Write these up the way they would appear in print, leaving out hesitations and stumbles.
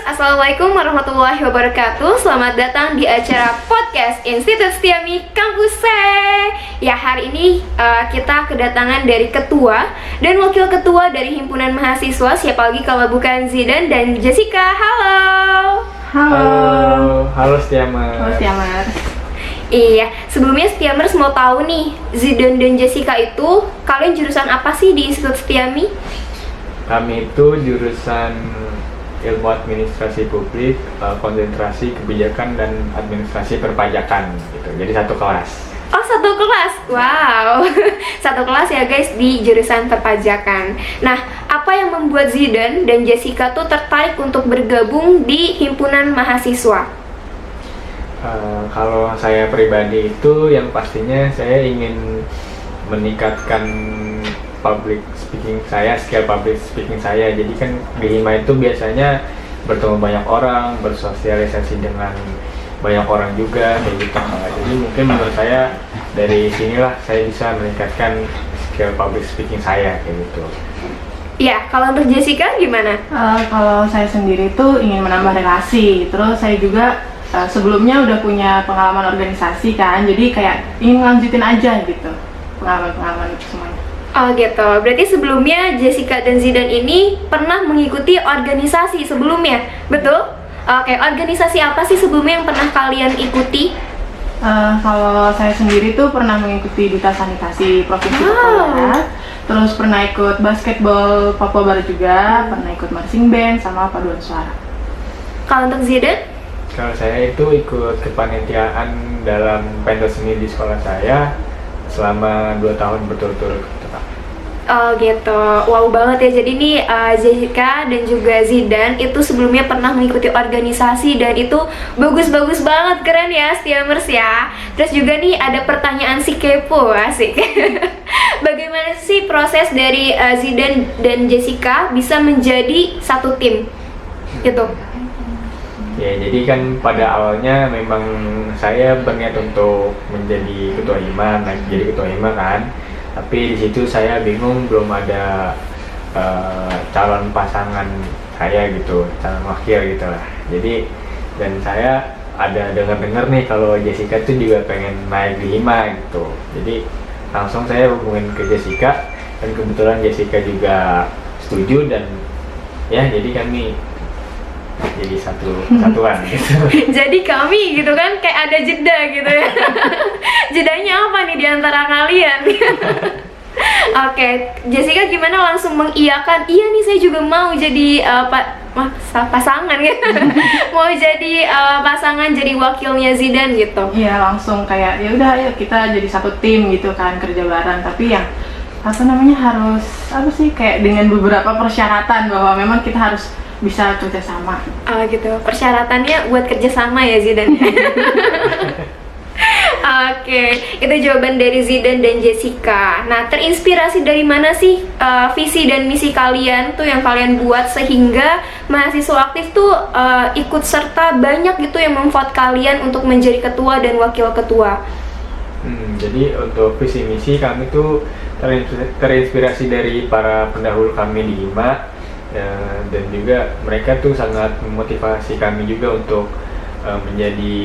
Assalamualaikum warahmatullahi wabarakatuh. Selamat datang di acara podcast Institut Setiami Kampus C. Ya, hari ini kita kedatangan dari ketua dan wakil ketua dari himpunan mahasiswa. Siapa lagi kalau bukan Zidan dan Jessica. Halo. Halo Setiamers. Halo Setiamers. Iya, sebelumnya Setiamers mau tahu nih, Zidan dan Jessica itu kalian jurusan apa sih di Institut Setiami? Kami itu jurusan Ilmu Administrasi Publik, konsentrasi kebijakan dan administrasi perpajakan gitu. Jadi satu kelas. Oh, satu kelas. Wow. Satu kelas ya guys di jurusan perpajakan. Nah, apa yang membuat Zidan dan Jessica tuh tertarik untuk bergabung di himpunan mahasiswa? Kalau saya pribadi itu yang pastinya saya ingin meningkatkan public speaking saya, skill public speaking saya. Jadi kan di Hima itu biasanya bertemu banyak orang, bersosialisasi dengan banyak orang juga kayak gitu. Jadi mungkin menurut saya dari sinilah saya bisa meningkatkan skill public speaking saya kayak gitu. Ya, kalau untuk Jessica gimana? Kalau saya sendiri tuh ingin menambah relasi. Terus saya juga sebelumnya udah punya pengalaman organisasi kan, jadi kayak ingin lanjutin aja gitu pengalaman itu semuanya. Oh gitu, berarti sebelumnya Jessica dan Zidan ini pernah mengikuti organisasi sebelumnya, betul? Oke, organisasi apa sih sebelumnya yang pernah kalian ikuti? Kalau saya sendiri tuh pernah mengikuti Duta Sanitasi Provinsi Papua Barat. Terus pernah ikut basketball Papua Barat juga, pernah ikut marching band sama paduan suara. Kalau untuk Zidan? Kalau saya itu ikut kepanitiaan dalam pentas seni di sekolah saya selama 2 tahun berturut-turut. Oh gitu, wow banget ya. Jadi nih Jessica dan juga Zidan itu sebelumnya pernah mengikuti organisasi dan itu bagus-bagus banget, keren ya Setiamers ya. Terus juga nih ada pertanyaan si kepo, asik. Bagaimana sih proses dari Zidan dan Jessica bisa menjadi satu tim gitu? Ya, jadi kan pada awalnya memang saya berniat untuk menjadi ketua Hima, jadi ketua Hima kan. Tapi di situ saya bingung, belum ada calon pasangan saya gitu, calon wakil gitu lah. Jadi dan saya ada dengar-dengar nih kalau Jessica tuh juga pengen naik di Hima gitu. Jadi langsung saya hubungin ke Jessica dan kebetulan Jessica juga setuju dan ya jadi kami jadi satuan gitu. Jadi kami gitu kan kayak ada jeda gitu ya. Jedanya apa nih di antara kalian? Oke, Jessica gimana langsung mengiyakan? Iya nih saya juga mau jadi pasangan gitu. Mau jadi pasangan jadi wakilnya Zidan gitu. Iya, langsung kayak ya udah ayo kita jadi satu tim gitu kan, kerja bareng. Tapi yang harus kayak dengan beberapa persyaratan bahwa memang kita harus bisa kerjasama. Gitu. Persyaratannya buat kerjasama ya Zidan. Oke, itu jawaban dari Zidan dan Jessica. Nah, terinspirasi dari mana sih visi dan misi kalian tuh yang kalian buat sehingga mahasiswa aktif tuh ikut serta banyak gitu yang memvote kalian untuk menjadi ketua dan wakil ketua? Jadi untuk visi misi kami tuh terinspirasi dari para pendahulu kami di Hima. Dan juga mereka tuh sangat memotivasi kami juga untuk menjadi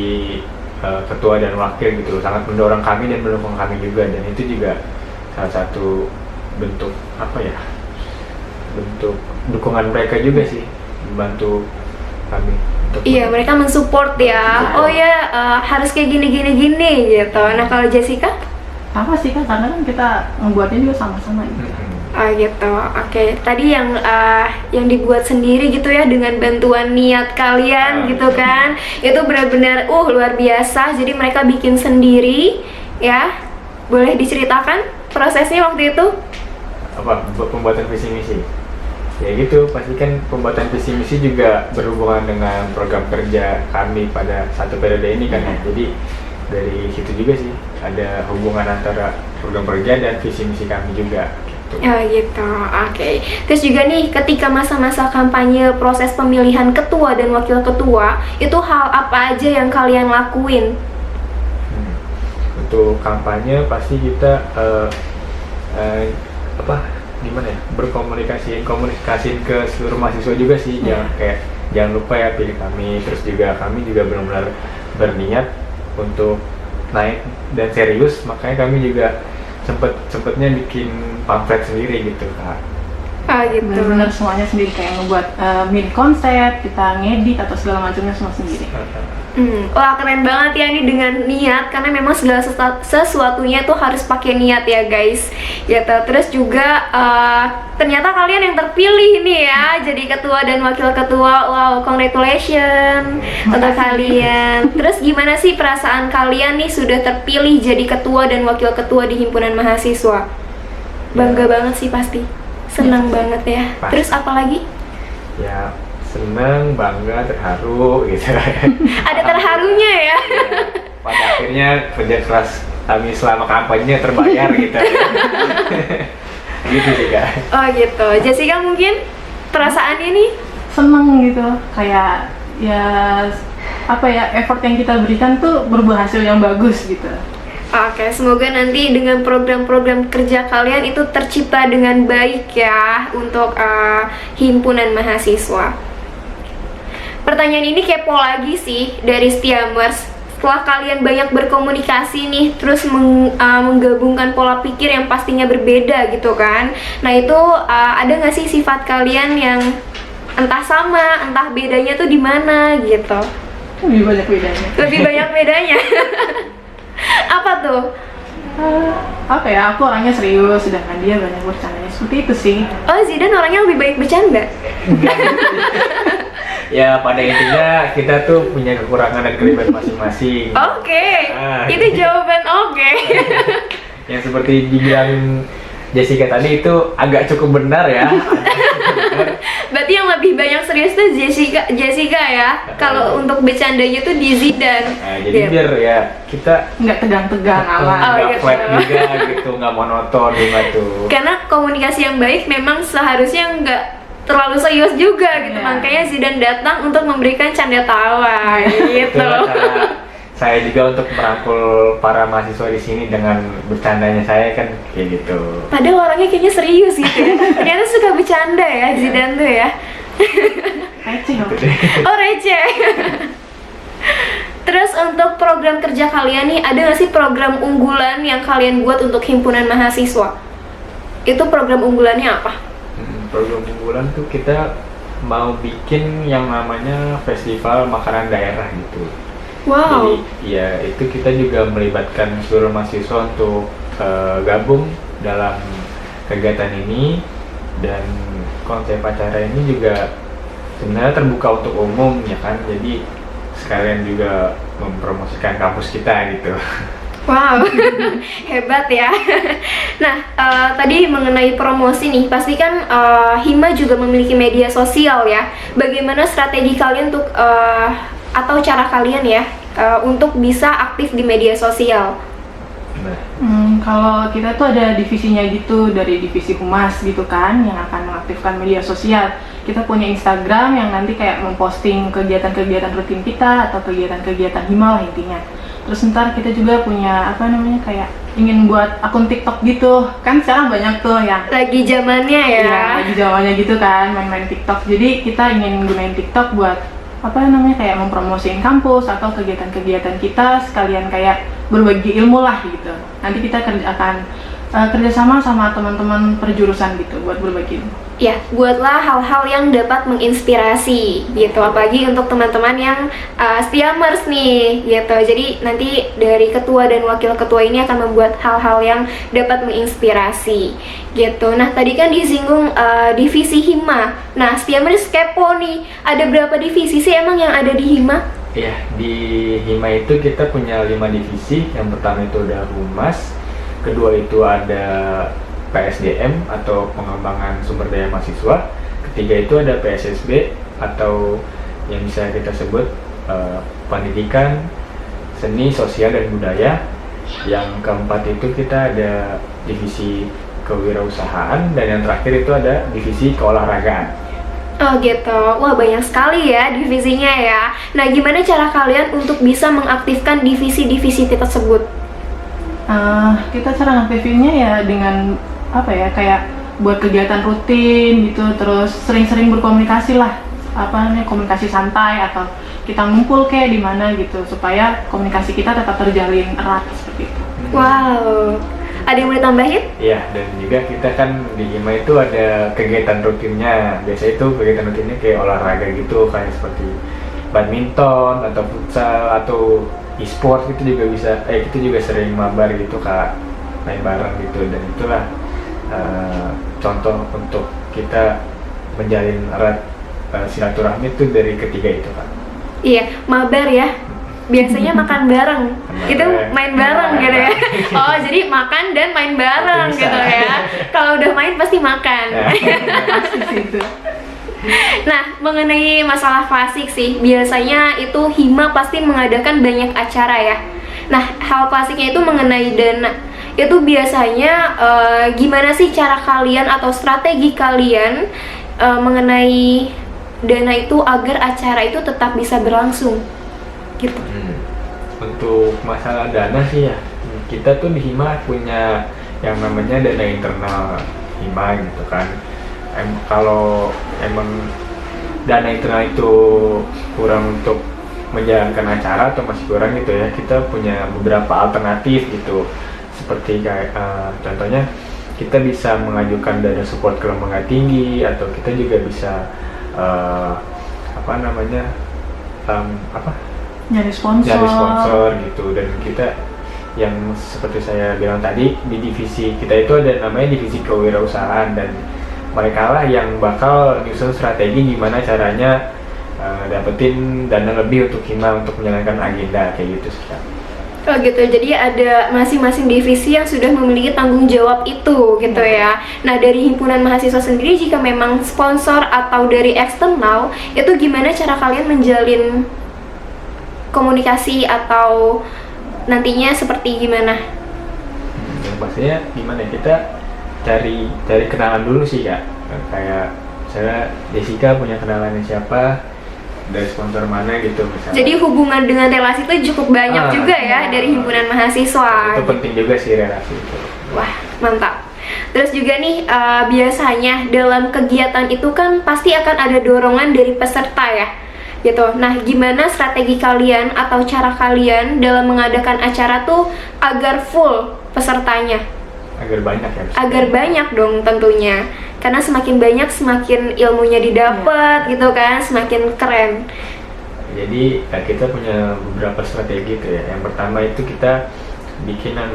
ketua dan wakil gitu, sangat mendorong kami dan mendukung kami juga, dan itu juga salah satu bentuk bentuk dukungan mereka juga sih, membantu kami. Iya, mereka mensupport ya. Oh ya, harus kayak gini gitu. Nah, kalau Jessica? Sama sih kan, karena kan kita membuatnya juga sama-sama gitu. Gitu. Oke. Tadi yang dibuat sendiri gitu ya dengan bantuan niat kalian gitu kan. Itu benar-benar luar biasa. Jadi mereka bikin sendiri ya. Boleh diceritakan prosesnya waktu itu? Pembuatan visi misi. Ya gitu, pasti kan pembuatan visi misi juga berhubungan dengan program kerja kami pada satu periode ini kan ya. Jadi dari situ juga sih ada hubungan antara program kerja dan visi misi kami juga. Gitu, oke. Terus juga nih, ketika masa-masa kampanye proses pemilihan ketua dan wakil ketua, itu hal apa aja yang kalian lakuin? Untuk kampanye pasti kita berkomunikasi ke seluruh mahasiswa juga sih, jangan kayak jangan lupa ya pilih kami. Terus juga kami juga benar-benar berniat untuk naik dan serius, makanya kami juga sempetnya bikin pamflet sendiri gitu Kak. Gitu. Benar-benar semuanya sendiri, kayak ngebuat mini konsep, kita ngedit atau segala macamnya semua sendiri. Wah keren banget ya ini dengan niat, karena memang segala sesuatunya tuh harus pakai niat ya guys gitu. Terus juga ternyata kalian yang terpilih nih ya jadi ketua dan wakil ketua. Wow, congratulations untuk kalian. Terus gimana sih perasaan kalian nih sudah terpilih jadi ketua dan wakil ketua di himpunan mahasiswa? Bangga banget sih pasti, senang banget ya. Pasti. Terus apa lagi? Ya senang, bangga, terharu gitu. Ada terharunya ya. Pada akhirnya kerja keras kami selama kampanye terbayar gitu. Gitu sih Kak. Oh gitu. Jessica mungkin perasaannya nih? Seneng gitu, kayak ya apa ya, effort yang kita berikan tuh berbuah hasil yang bagus gitu. Oke, semoga nanti dengan program-program kerja kalian itu tercipta dengan baik ya untuk himpunan mahasiswa. Pertanyaan ini kepo lagi sih dari Stiamers. Setelah kalian banyak berkomunikasi nih, terus menggabungkan pola pikir yang pastinya berbeda gitu kan. Nah itu ada nggak sih sifat kalian yang entah sama, entah bedanya tuh di mana gitu? Lebih banyak bedanya. Lebih banyak bedanya. Apa tuh? Apa ya, aku orangnya serius, sedangkan dia banyak bercandanya, seperti itu sih. Oh, Zidan orangnya lebih baik bercanda. Ya pada intinya kita tuh punya kekurangan dan kelebihan masing-masing. Oke, Nah, itu jawaban oke. Yang seperti dibilang Jessica tadi itu agak cukup benar ya. Berarti yang lebih banyak serius tuh Jessica ya. Kalau untuk bercandanya tuh di Zidan. Nah, jadi biar ya kita Nggak tegang-tegang amat. nggak gitu. flat juga gitu, nggak monoton juga tuh. Karena komunikasi yang baik memang seharusnya nggak terlalu serius juga gitu. Iya. Makanya Zidan datang untuk memberikan canda tawa gitu. Itulah cara saya juga untuk merangkul para mahasiswa di sini dengan bercandanya saya kan kayak gitu. Padahal orangnya kayaknya serius gitu ya. Ternyata suka bercanda ya Zidan tuh ya. Receh dong. Oh receh. Terus untuk program kerja kalian nih, ada nggak sih program unggulan yang kalian buat untuk himpunan mahasiswa? Itu program unggulannya apa? Program unggulan tuh kita mau bikin yang namanya festival makanan daerah gitu. Wow. Jadi ya itu kita juga melibatkan seluruh mahasiswa untuk gabung dalam kegiatan ini, dan konsep acara ini juga sebenarnya terbuka untuk umum ya kan, jadi sekalian juga mempromosikan kampus kita gitu. Wow, hebat ya. Nah, tadi mengenai promosi nih, pasti kan Hima juga memiliki media sosial ya. Bagaimana strategi kalian untuk atau cara kalian ya untuk bisa aktif di media sosial? Nah, Kalau kita tuh ada divisinya gitu, dari divisi humas gitu kan, yang akan mengaktifkan media sosial. Kita punya Instagram yang nanti kayak memposting kegiatan-kegiatan rutin kita atau kegiatan-kegiatan Hima lah intinya. Terus ntar kita juga punya apa namanya, kayak ingin buat akun TikTok gitu kan, sekarang banyak tuh yang Lagi zamannya ya. iya, lagi zamannya gitu kan, main-main TikTok. Jadi kita ingin gunain TikTok buat apa namanya, kayak mempromosiin kampus atau kegiatan-kegiatan kita, sekalian kayak berbagi ilmu lah gitu. Nanti kita akan kerjasama sama teman-teman perjurusan gitu buat berbagi ilmu. Ya, buatlah hal-hal yang dapat menginspirasi gitu, apalagi untuk teman-teman yang Stiamers nih gitu. Jadi nanti dari ketua dan wakil ketua ini akan membuat hal-hal yang dapat menginspirasi gitu. Nah, tadi kan disinggung divisi Hima. Nah, Stiamers kepo nih, ada berapa divisi sih emang yang ada di Hima? ya di Hima itu kita punya 5 divisi. Yang pertama itu ada humas, kedua itu ada PSDM atau pengembangan sumber daya mahasiswa, ketiga itu ada PSSB atau yang bisa kita sebut pendidikan, seni, sosial, dan budaya. Yang keempat itu kita ada divisi kewirausahaan, dan yang terakhir itu ada divisi keolahragaan. Oh gitu, wah banyak sekali ya divisinya ya. Nah, gimana cara kalian untuk bisa mengaktifkan divisi-divisi tersebut? Kita cara ngaktifinnya ya dengan apa ya, kayak buat kegiatan rutin gitu, terus sering-sering berkomunikasi lah komunikasi santai atau kita ngumpul kayak di mana gitu supaya komunikasi kita tetap terjalin erat seperti itu. Wow, ada yang mau ditambahin? Iya, dan juga kita kan di Hima itu ada kegiatan rutinnya. Biasanya itu kegiatan rutinnya kayak olahraga gitu, kayak seperti badminton atau futsal atau e-sport gitu juga bisa. Kita juga sering mabar gitu kak, main bareng gitu, dan itulah contoh untuk kita menjalin erat silaturahmi itu dari ketiga itu kak. Iya, mabar ya. Biasanya makan bareng, itu main bareng gitu ya. Oh, jadi makan dan main bareng Bisa. gitu ya. Kalau udah main pasti makan. Pasti sih itu. Nah, mengenai masalah klasik sih, biasanya itu Hima pasti mengadakan banyak acara ya. Nah, hal klasiknya itu mengenai dana. Itu biasanya gimana sih cara kalian atau strategi kalian mengenai dana itu agar acara itu tetap bisa berlangsung gitu. Untuk masalah dana sih ya, kita tuh di Hima punya yang namanya dana internal Hima gitu kan. Kalau emang dana internal itu kurang untuk menjalankan acara atau masih kurang gitu ya, kita punya beberapa alternatif gitu. Seperti kayak contohnya kita bisa mengajukan dana support ke lembaga tinggi, atau kita juga bisa Nyari jadi sponsor. sponsor gitu. Dan kita yang seperti saya bilang tadi, di divisi kita itu ada namanya divisi kewirausahaan, dan mereka lah yang bakal nyusun strategi gimana caranya dapetin dana lebih untuk Hima untuk menjalankan agenda kayak gitu sih Kak. Oh gitu, jadi ada masing-masing divisi yang sudah memiliki tanggung jawab itu gitu ya. Nah, dari himpunan mahasiswa sendiri, jika memang sponsor atau dari eksternal, itu gimana cara kalian menjalin komunikasi atau nantinya seperti gimana? Yang pastinya gimana, kita cari kenalan dulu sih Kak. Kayak saya, Jessica punya kenalannya siapa, dari sponsor mana gitu misalnya. Jadi hubungan dengan relasi itu cukup banyak juga ya dari himpunan mahasiswa. Itu penting juga sih relasi itu. Wah, mantap. Terus juga nih, biasanya dalam kegiatan itu kan pasti akan ada dorongan dari peserta ya, gitu. Nah, gimana strategi kalian atau cara kalian dalam mengadakan acara tuh agar full pesertanya? Agar banyak ya. Agar banyak dong tentunya. Karena semakin banyak semakin ilmunya didapat gitu kan, semakin keren. Jadi kita punya beberapa strategi tuh ya. Yang pertama itu kita bikin yang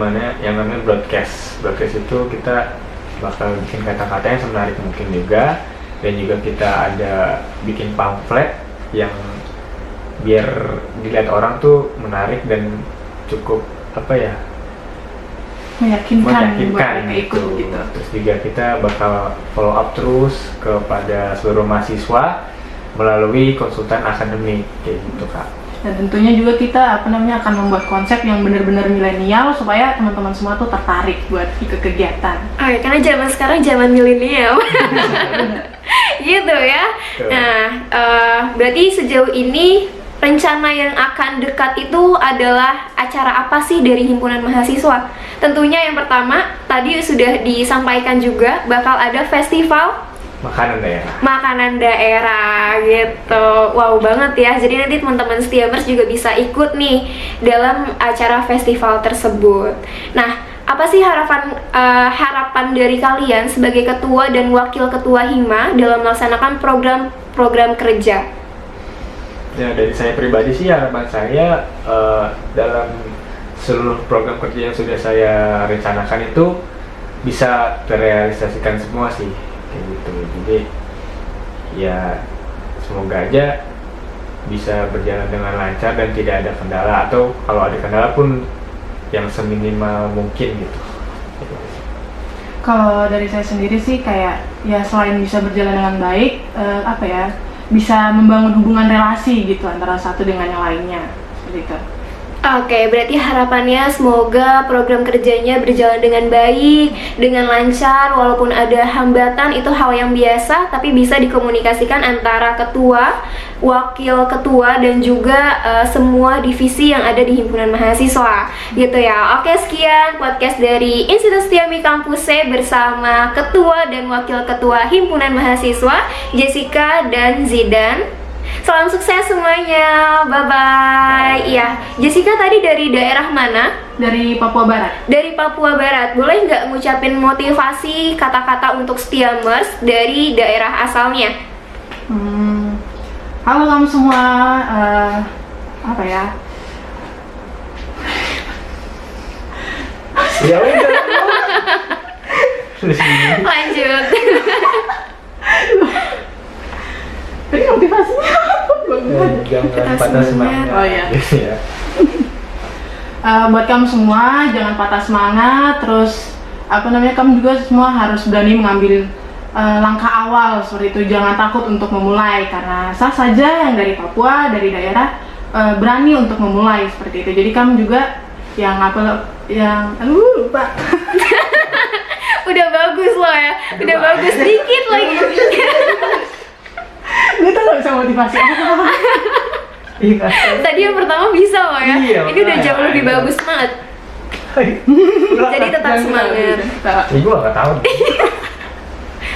namanya broadcast. Broadcast itu kita bakal bikin kata-kata yang semenarik mungkin juga, dan juga kita ada bikin pamflet yang biar dilihat orang tuh menarik dan cukup meyakinkan buat mereka gitu. ikut gitu. Terus juga kita bakal follow up terus kepada seluruh mahasiswa melalui konsultan akademik kayak gitu Kak. Dan tentunya juga kita akan membuat konsep yang benar-benar milenial supaya teman-teman semua tuh tertarik buat ikut kegiatan. Oh ya, karena zaman sekarang zaman milenial. Gitu ya. Betul. Nah, berarti sejauh ini rencana yang akan dekat itu adalah acara apa sih dari himpunan mahasiswa? Tentunya yang pertama tadi sudah disampaikan juga bakal ada festival makanan daerah gitu. Wow banget ya. Jadi nanti teman-teman Setiamers juga bisa ikut nih dalam acara festival tersebut. Nah, apa sih harapan dari kalian sebagai ketua dan wakil ketua Hima dalam melaksanakan program kerja? Ya, dari saya pribadi sih harapan saya dalam seluruh program kerja yang sudah saya rencanakan itu bisa terrealisasikan semua sih kayak gitu. Jadi ya semoga aja bisa berjalan dengan lancar dan tidak ada kendala, atau kalau ada kendala pun yang seminimal mungkin gitu. Kalau dari saya sendiri sih kayak ya selain bisa berjalan dengan baik, bisa membangun hubungan relasi gitu antara satu dengan yang lainnya seperti itu. Oke, berarti harapannya semoga program kerjanya berjalan dengan baik, dengan lancar, walaupun ada hambatan itu hal yang biasa, tapi bisa dikomunikasikan antara ketua, wakil ketua, dan juga semua divisi yang ada di himpunan mahasiswa, gitu ya. Oke, sekian podcast dari Institut Setiami Kampus C bersama ketua dan wakil ketua himpunan mahasiswa Jessica dan Zidan. Salam sukses semuanya, bye-bye. Iya, Jessica tadi dari daerah mana? Dari Papua Barat. Dari Papua Barat. Boleh nggak ngucapin motivasi kata-kata untuk Setiamers dari daerah asalnya? Halo kamu semua, apa ya? Ya udah. Lanjut. Tadi motivasinya apa? Jangan Kita patah semangat. semangat. Oh, iya. Gitu ya. Buat kamu semua jangan patah semangat, terus kamu juga semua harus berani mengambil langkah awal seperti itu. Jangan takut untuk memulai, karena sah saja yang dari Papua, dari daerah berani untuk memulai seperti itu. Jadi kamu juga lupa. Udah bagus loh ya. Udah bagus dikit lagi. Gue tuh gak bisa motivasi apa. Iya. Tadi yang pertama bisa loh ya. Iya, Ini udah jauh lebih makanya. bagus banget. Jadi tetap semangat. Ya gue gak tau.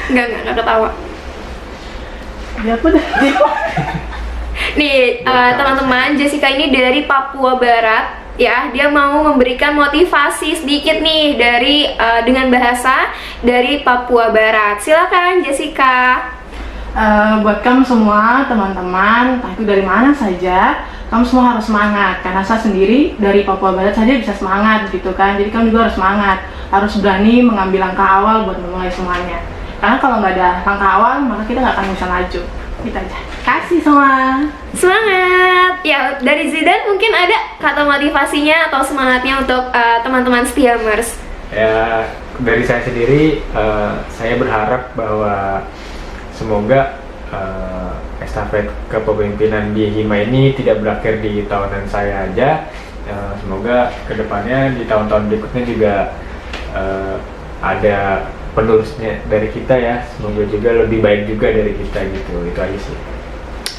Enggak ketawa. Ya apa dah? Nih, teman-teman, Jessica ini dari Papua Barat. Ya, dia mau memberikan motivasi sedikit nih dengan bahasa dari Papua Barat. Silakan Jessica. Buat kamu semua teman-teman, entah itu dari mana saja, kamu semua harus semangat. Karena saya sendiri dari Papua Barat saja bisa semangat gitu kan. Jadi kamu juga harus semangat, harus berani mengambil langkah awal buat memulai semuanya. Karena kalau nggak ada langkah awal, maka kita nggak akan bisa maju. Gitu aja. Kasih semua. Semangat. Ya, dari Zidan mungkin ada kata motivasinya atau semangatnya untuk teman-teman Setiamers. Ya, dari saya sendiri, saya berharap bahwa semoga estafet kepemimpinan di Hima ini tidak berakhir di tahunan saya aja. Semoga kedepannya di tahun-tahun berikutnya juga ada penerusnya dari kita ya. Semoga juga lebih baik juga dari kita gitu. Itu aja sih.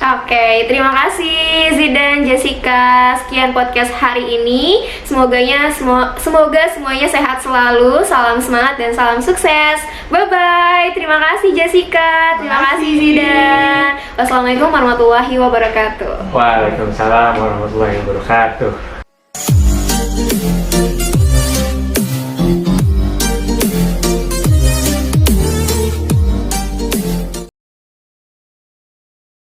Oke, terima kasih Zidan, Jessica. Sekian podcast hari ini. Semoga semuanya sehat selalu. Salam semangat dan salam sukses. Bye bye. Terima kasih Jessica. Terima kasih Zidan. Wassalamualaikum warahmatullahi wabarakatuh. Waalaikumsalam warahmatullahi wabarakatuh.